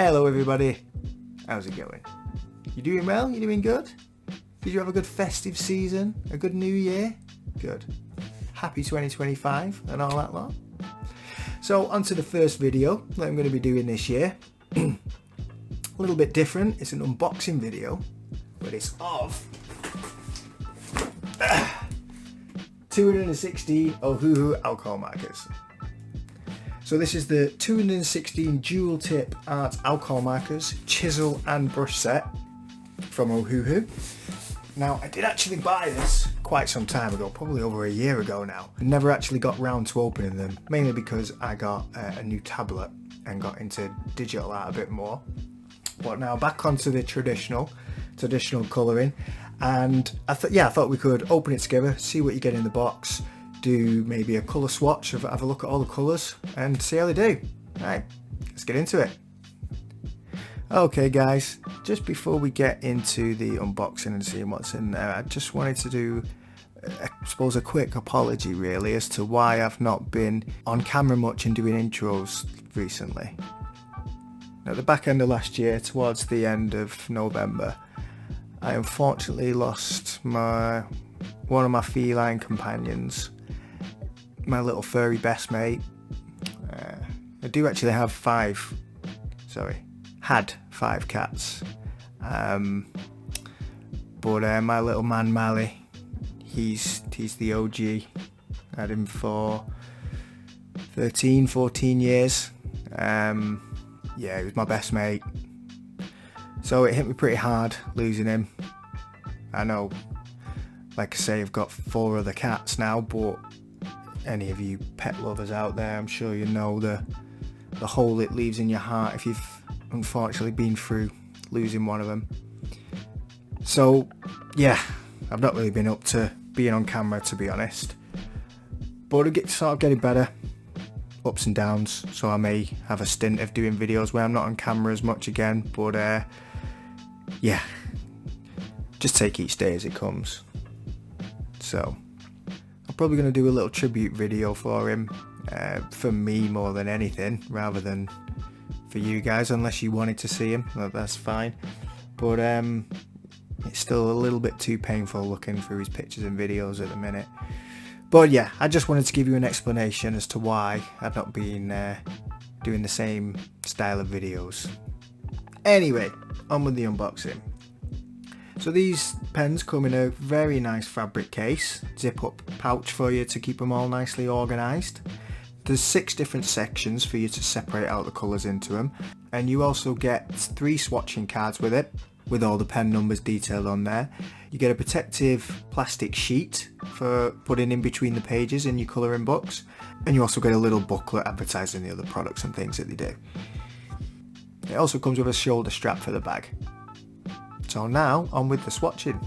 Hello everybody, how's it going? You doing well? You doing good? Did you have a good festive season? A good new year? Good. Happy 2025 and all that lot. So on to the first video that I'm going to be doing this year. A little bit different, it's an unboxing video, but it's of 216 Ohuhu Alcolhol Markers. So this is the 216 dual tip art alcohol markers, chisel and brush set from Ohuhu. Now I did actually buy this quite some time ago, probably over a year ago now. I never actually got round to opening them, mainly because I got a new tablet and got into digital art a bit more. But now back onto the traditional colouring, and I thought we could open it together, see what you get in the box, do maybe a colour swatch, have a look at all the colours and see how they do. Right, let's get into it. Okay guys, just before we get into the unboxing and seeing what's in there, I just wanted to do, I suppose, a quick apology really as to why I've not been on camera much and doing intros recently. At the back end of last year, towards the end of November, I unfortunately lost one of my feline companions, my little furry best mate. I do actually have had 5 cats, but my little man Mally, he's the OG. I had him for 14 years. Yeah, he was my best mate, so it hit me pretty hard losing him. I know, like I say, I've got 4 other cats now, but any of you pet lovers out there, I'm sure you know the hole it leaves in your heart if you've unfortunately been through losing one of them. So yeah, I've not really been up to being on camera, to be honest, but I sort of getting better, ups and downs, so I may have a stint of doing videos where I'm not on camera as much again, but yeah, just take each day as it comes. So I'm probably going to do a little tribute video for him, for me more than anything, rather than for you guys, unless you wanted to see him, that's fine. But it's still a little bit too painful looking through his pictures and videos at the minute. But yeah, I just wanted to give you an explanation as to why I've not been doing the same style of videos. Anyway, on with the unboxing. So these pens come in a very nice fabric case, zip up pouch for you to keep them all nicely organised. There's 6 different sections for you to separate out the colours into them, and you also get 3 swatching cards with it, with all the pen numbers detailed on there. You get a protective plastic sheet for putting in between the pages in your colouring books, and you also get a little booklet advertising the other products and things that they do. It also comes with a shoulder strap for the bag. So now, on with the swatching.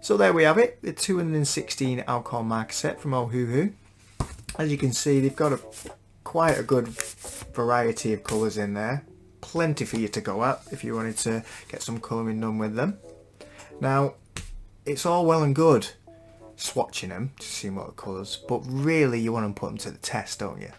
So there we have it, the 216 alcohol marker set from Ohuhu. As you can see, they've got quite a good variety of colours in there. plenty for you to go at if you wanted to get some colouring done with them. Now, it's all well and good swatching them to see what the colours, but really you want to put them to the test, don't you?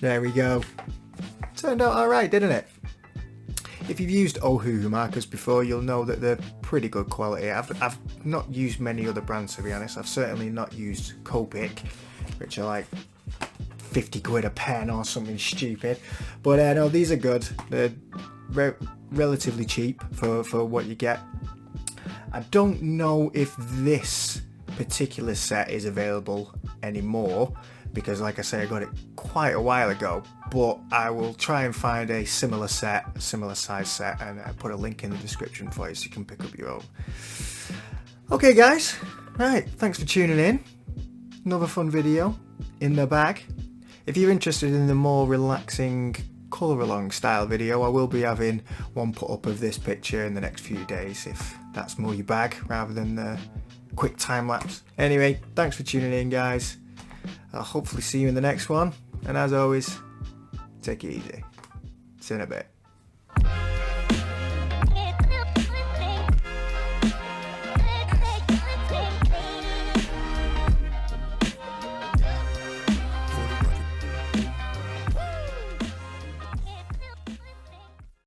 There we go. Turned out alright, didn't it? If you've used Ohuhu markers before, you'll know that they're pretty good quality. I've not used many other brands, to be honest. I've certainly not used Copic, which are like 50 quid a pen or something stupid. But no, these are good. They're relatively cheap for what you get. I don't know if this particular set is available anymore, because like I say, I got it quite a while ago, but I will try and find a similar set, a similar size set, and I put a link in the description for you so you can pick up your own. Okay guys, right, thanks for tuning in. Another fun video in the bag. If you're interested in the more relaxing colour along style video, I will be having one put up of this picture in the next few days, if that's more your bag rather than the quick time lapse. Anyway, thanks for tuning in guys. I'll hopefully see you in the next one, and as always, take it easy. See you in a bit.